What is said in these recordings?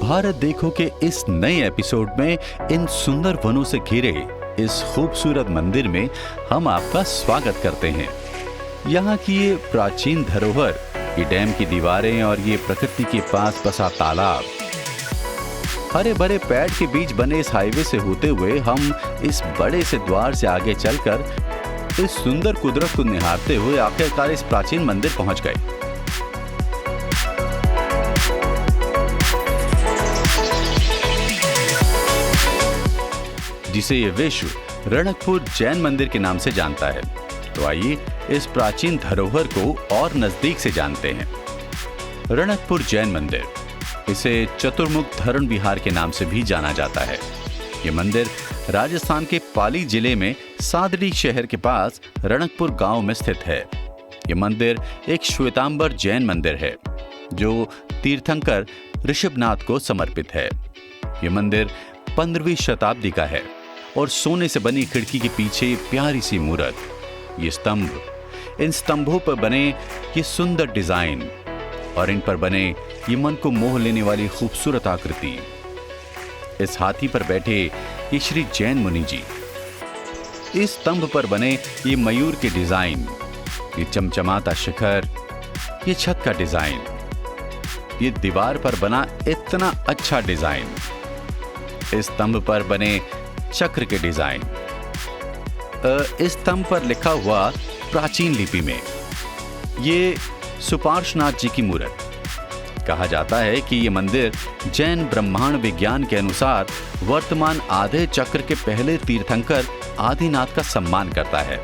भारत देखो के इस नए एपिसोड में इन सुंदर वनों से घिरे इस खूबसूरत मंदिर में हम आपका स्वागत करते हैं। यहाँ की ये प्राचीन धरोहर, ये डैम की दीवारें और ये प्रकृति के पास बसा तालाब, हरे भरे पेड़ के बीच बने इस हाईवे से होते हुए हम इस बड़े से द्वार से आगे चलकर इस सुंदर कुदरत को निहारते हुए आखिरकार इस प्राचीन मंदिर पहुंच गए। जिसे ये विश्व रणकपुर जैन मंदिर के नाम से जानता है। तो आइए इस प्राचीन धरोहर को और नजदीक से जानते हैं। रणकपुर जैन मंदिर, इसे चतुर्मुख धरण विहार के नाम से भी जाना जाता है। ये मंदिर राजस्थान के पाली जिले में सादड़ी शहर के पास रणकपुर गांव में स्थित है। ये मंदिर एक श्वेतांबर जैन मंदिर है जो तीर्थंकर ऋषभनाथ को समर्पित है। ये मंदिर 15वीं शताब्दी का है और सोने से बनी खिड़की के पीछे प्यारी सी मूर्त, ये स्तंभ, इन स्तंभों पर बने ये सुंदर डिजाइन और इन पर बने ये मन को मोह लेने वाली खूबसूरत आकृति। इस हाथी पर बैठे ये श्री जैन मुनि जी, इस स्तंभ पर बने ये मयूर के डिजाइन, ये चमचमाता शिखर, ये छत का डिजाइन, ये दीवार पर बना इतना अच्छा डिजाइन, इस स्तंभ पर बने चक्र के डिजाइन, इस स्तंभ पर लिखा हुआ प्राचीन लिपि में ये सुपार्श्वनाथ जी की मूर्त। कहा जाता है कि ये मंदिर जैन ब्रह्मांड विज्ञान के अनुसार वर्तमान आधे चक्र के पहले तीर्थंकर आदिनाथ का सम्मान करता है।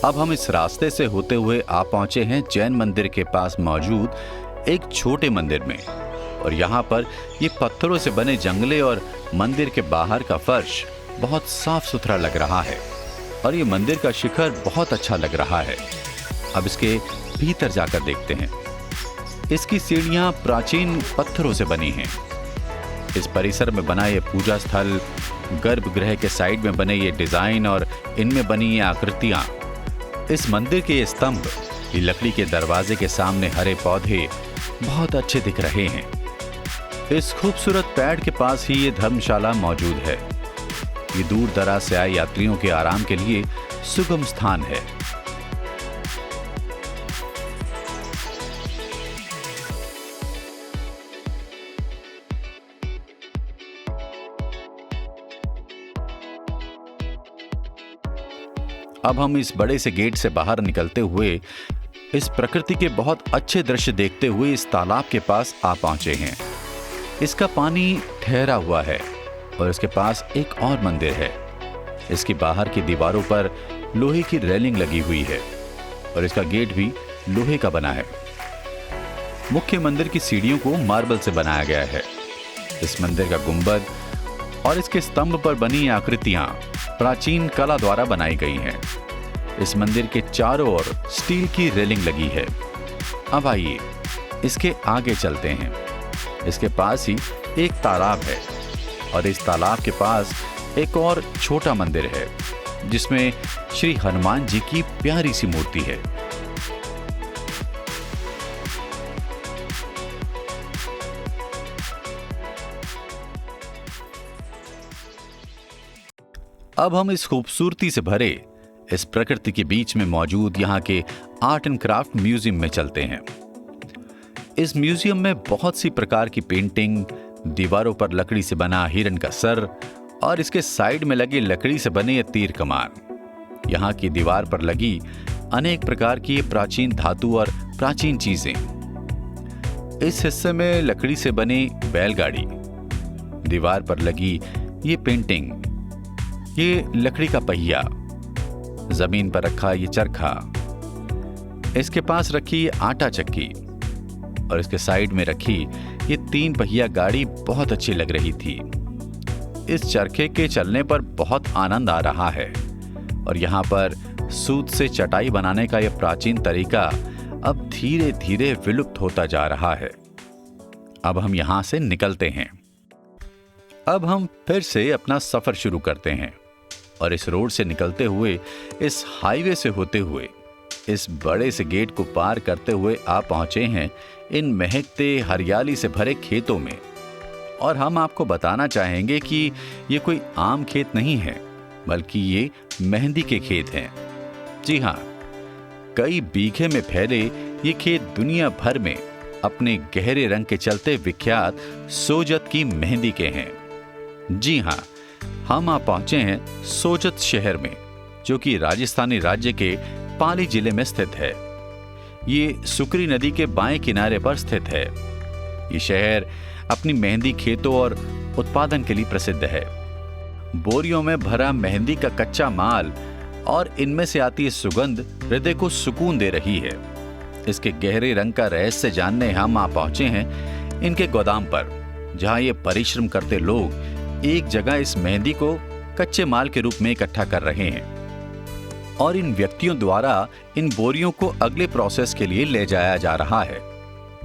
अब हम इस रास्ते से होते हुए आ पहुंचे हैं जैन मंदिर के पास मौजूद एक छोटे मंदिर में, और यहाँ पर ये पत्थरों से बने जंगले और मंदिर के बाहर का फर्श बहुत साफ सुथरा लग रहा है और ये मंदिर का शिखर बहुत अच्छा लग रहा है। अब इसके भीतर जाकर देखते हैं। इसकी सीढ़ियां प्राचीन पत्थरों से बनी हैं। इस परिसर में बना ये पूजा स्थल, गर्भगृह के साइड में बने ये डिजाइन और इनमें बनी ये आकृतियां, इस मंदिर के ये स्तंभ, ये लकड़ी के दरवाजे के सामने हरे पौधे बहुत अच्छे दिख रहे हैं। इस खूबसूरत पेड़ के पास ही ये धर्मशाला मौजूद है। ये दूर दराज से आए यात्रियों के आराम के लिए सुगम स्थान है। अब हम इस बड़े से गेट से बाहर निकलते हुए इस प्रकृति के बहुत अच्छे दृश्य देखते हुए इस तालाब के पास आ पहुंचे हैं। इसका पानी ठहरा हुआ है और इसके पास एक और मंदिर है। इसकी बाहर की दीवारों पर लोहे की रेलिंग लगी हुई है और इसका गेट भी लोहे का बना है। मुख्य मंदिर की सीढ़ियों को मार्बल से बनाया गया है। इस मंदिर का गुंबद और इसके स्तंभ पर बनी आकृतियां प्राचीन कला द्वारा बनाई गई हैं। इस मंदिर के चारों ओर स्टील की रेलिंग लगी है। अब आइए इसके आगे चलते हैं। इसके पास ही एक तालाब है और इस तालाब के पास एक और छोटा मंदिर है जिसमें श्री हनुमान जी की प्यारी सी मूर्ति है। अब हम इस खूबसूरती से भरे इस प्रकृति के बीच में मौजूद यहाँ के आर्ट एंड क्राफ्ट म्यूजियम में चलते हैं। इस म्यूजियम में बहुत सी प्रकार की पेंटिंग, दीवारों पर लकड़ी से बना हिरण का सर और इसके साइड में लगी लकड़ी से बने ये तीर कमान। यहाँ की दीवार पर लगी अनेक प्रकार की प्राचीन धातु और प्राचीन चीजें। इस हिस्से में लकड़ी से बनी बैलगाड़ी, दीवार पर लगी ये पेंटिंग, ये लकड़ी का पहिया, जमीन पर रखा ये चरखा, इसके पास रखी ये आटा चक्की और इसके साइड में रखी ये 3 पहिया गाड़ी बहुत अच्छी लग रही थी। इस चरखे के चलने पर बहुत आनंद आ रहा है और यहाँ पर सूत से चटाई बनाने का यह प्राचीन तरीका अब धीरे धीरे विलुप्त होता जा रहा है। अब हम यहाँ से निकलते हैं। अब हम फिर से अपना सफर शुरू करते हैं और इस रोड से निकलते हुए, इस हाईवे से होते हुए इस बड़े से गेट को पार करते हुए आप पहुंचे हैं इन महकते हरियाली से भरे खेतों में। और हम आपको बताना चाहेंगे कि ये कोई आम खेत नहीं है, बल्कि ये मेहंदी के खेत हैं। जी हाँ, कई बीघे में फैले ये खेत दुनिया भर में अपने गहरे रंग के चलते विख्यात सोजत की मेहंदी के हैं। जी हाँ, हम आप पहुंचे हैं सोजत शहर में, जो कि राजस्थानी राज्य के पाली जिले में स्थित है। ये सुकरी नदी के बाएं किनारे पर स्थित है। ये शहर अपनी मेहंदी खेतों और उत्पादन के लिए प्रसिद्ध है। बोरियों में भरा मेहंदी का कच्चा माल और इनमें से आती सुगंध हृदय को सुकून दे रही है। इसके गहरे रंग का रहस्य जानने हम आ पहुंचे हैं इनके गोदाम पर, जहां ये परिश्रम करते लोग एक जगह इस मेहंदी को कच्चे माल के रूप में इकट्ठा कर रहे हैं और इन व्यक्तियों द्वारा इन बोरियों को अगले प्रोसेस के लिए ले जाया जा रहा है।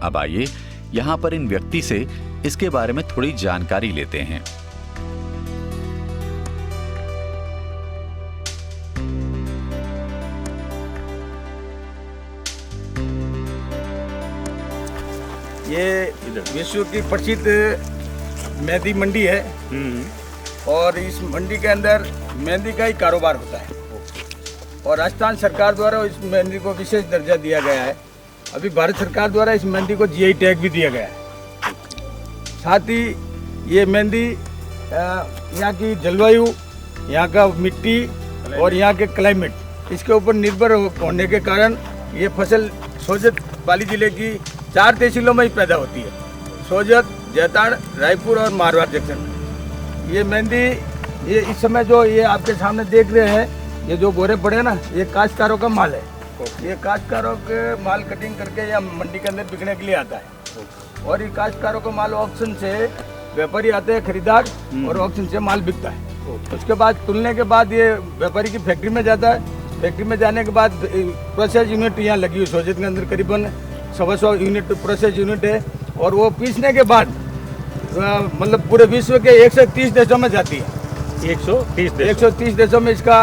अब आइए यहां पर इन व्यक्ति से इसके बारे में थोड़ी जानकारी लेते हैं। ये विश्व की प्रसिद्ध मेहंदी मंडी है और इस मंडी के अंदर मेहंदी का ही कारोबार होता है और राजस्थान सरकार द्वारा इस मेहंदी को विशेष दर्जा दिया गया है। अभी भारत सरकार द्वारा इस मेहंदी को जीआई टैग भी दिया गया है। साथ ही ये मेहंदी यहाँ की जलवायु, यहाँ का मिट्टी और यहाँ के क्लाइमेट, इसके ऊपर निर्भर होने के कारण ये फसल सोजत पाली जिले की 4 तहसीलों में ही पैदा होती है। सोजत, जैताड़, रायपुर और मारवाड़ जंक्शन। ये मेहंदी ये इस समय जो ये आपके सामने देख रहे हैं, ये जो बोरे पड़े हैं ना, ये काश्तकारों का माल है। ये काश्तकारों के माल कटिंग करके या मंडी के अंदर बिकने के लिए आता है और ये काश्तकारों का माल ऑक्शन से व्यापारी आते हैं, खरीदार, और ऑक्शन से माल बिकता है। उसके बाद तुलने के बाद ये व्यापारी की फैक्ट्री में जाता है। फैक्ट्री में जाने के बाद प्रोसेस यूनिट यहाँ लगी हुई सोजत के अंदर करीबन 125 यूनिट प्रोसेस यूनिट है और वो पीसने के बाद मतलब पूरे विश्व के 130 देशों में जाती है। 130 देशों में इसका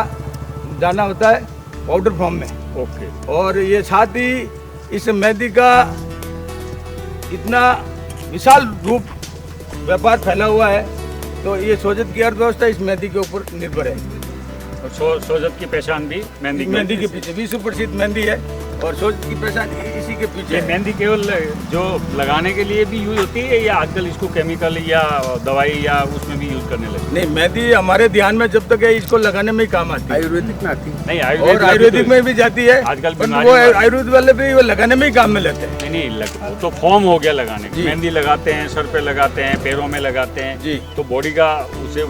जाना होता है पाउडर फॉर्म में। ओके। और ये साथ ही इस मेहंदी का इतना विशाल रूप व्यापार फैला हुआ है, तो ये सोजत की अर्थव्यवस्था इस मेहंदी के ऊपर निर्भर है। सोजत की पहचान भी मेहंदी के पीछे विश्व प्रसिद्ध मेहंदी है और सोजत की पहचान इसी के पीछे। ये मेहंदी केवल जो लगाने के लिए भी यूज होती है या आजकल इसको केमिकल या दवाई या उसमें भी यूज करने लगे? नहीं, मेहंदी हमारे ध्यान में जब तक है इसको लगाने में ही काम आती है। आयुर्वेदिक में आती है। नहीं, और आयुर्वेदिक में भी जाती है आजकल, वो आयुर्वेद वाले भी वो लगाने में ही काम में लेते हैं। नहीं, तो फॉर्म हो गया लगाने। मेहंदी लगाते हैं, सर पे लगाते हैं, पैरों में लगाते हैं जी, तो बॉडी का उसे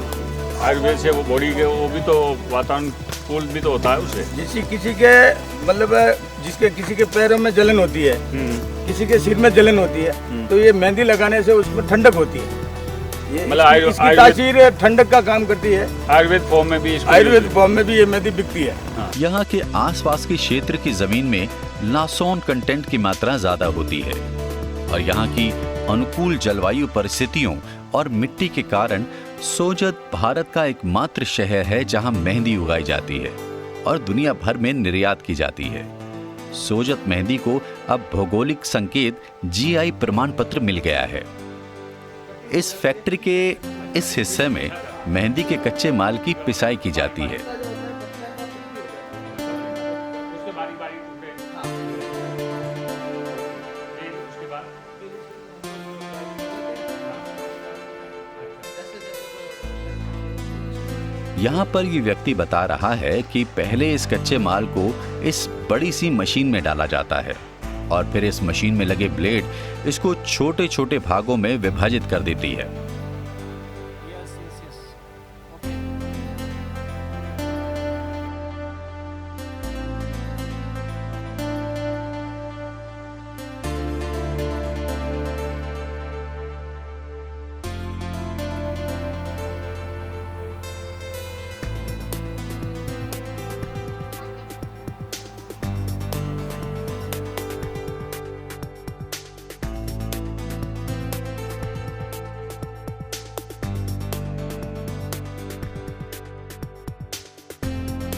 आयुर्वेद से वो बॉडी के वो भी तो वातावरण कूल भी तो होता है उससे। किसी के मतलब किसी के पैरों में जलन होती है, किसी के सिर में जलन होती है, तो ये मेहंदी लगाने से उसमें ठंडक होती है। ये इसकी तासीर ठंडक का काम करती है। आयुर्वेद फॉर्म में भी ये मेहंदी बिकती है। हाँ। यहाँ के आसपास के क्षेत्र की जमीन में लासोन कंटेंट की मात्रा ज्यादा होती है और यहाँ की अनुकूल जलवायु परिस्थितियों और मिट्टी के कारण सोजत भारत का एकमात्र शहर है जहां मेहंदी उगाई जाती है और दुनिया भर में निर्यात की जाती है। सोजत मेहंदी को अब भौगोलिक संकेत जीआई प्रमाण पत्र मिल गया है। इस फैक्ट्री के इस हिस्से में मेहंदी के कच्चे माल की पिसाई की जाती है। यहाँ पर ये व्यक्ति बता रहा है कि पहले इस कच्चे माल को इस बड़ी सी मशीन में डाला जाता है और फिर इस मशीन में लगे ब्लेड इसको छोटे छोटे भागों में विभाजित कर देती है।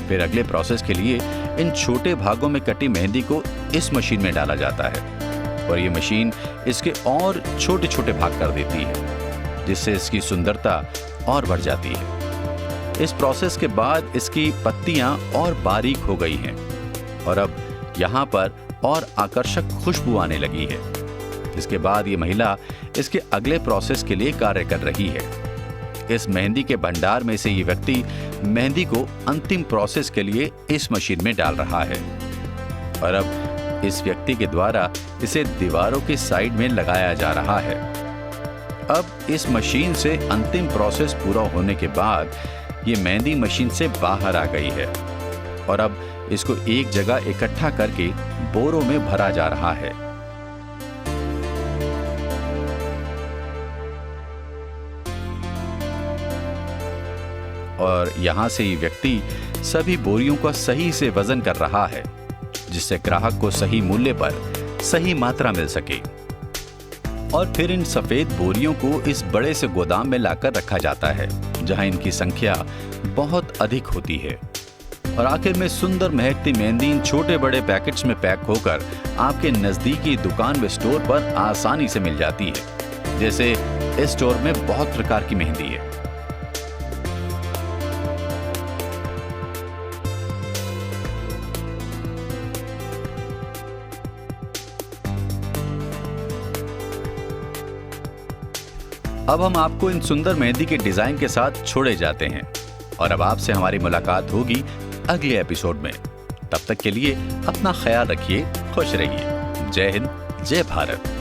फिर अगले प्रोसेस के लिए इन छोटे भागों में कटी मेहंदी को इस मशीन में डाला जाता है और ये मशीन इसके और छोटे छोटे भाग कर देती है, जिससे इसकी सुंदरता और बढ़ जाती है। इस प्रोसेस के बाद इसकी पत्तियां और बारीक हो गई हैं और अब यहाँ पर और आकर्षक खुशबू आने लगी है। इसके बाद ये महिला इसके अगले प्रोसेस के लिए कार्य कर रही है। इस मेहंदी के भंडार में से ये व्यक्ति मेहंदी को अंतिम प्रोसेस के लिए इस मशीन में डाल रहा है और अब इस व्यक्ति के द्वारा इसे दीवारों की साइड में लगाया जा रहा है। अब इस मशीन से अंतिम प्रोसेस पूरा होने के बाद ये मेहंदी मशीन से बाहर आ गई है और अब इसको एक जगह इकट्ठा करके बोरों में भरा जा रहा है। और यहां से ये व्यक्ति सभी बोरियों का सही से वजन कर रहा है, जिससे ग्राहक को सही मूल्य पर सही मात्रा मिल सके। और फिर इन सफेद बोरियों को इस बड़े से गोदाम में लाकर रखा जाता है, जहां इनकी संख्या बहुत अधिक होती है। और आखिर में सुंदर महकती मेहंदी इन छोटे बड़े पैकेट्स में पैक होकर आपके नजदीकी दुकान व स्टोर पर आसानी से मिल जाती है। जैसे इस स्टोर में बहुत प्रकार की मेहंदी है। अब हम आपको इन सुंदर मेहंदी के डिजाइन के साथ छोड़े जाते हैं और अब आपसे हमारी मुलाकात होगी अगले एपिसोड में। तब तक के लिए अपना ख्याल रखिए, खुश रहिए। जय हिंद, जय भारत।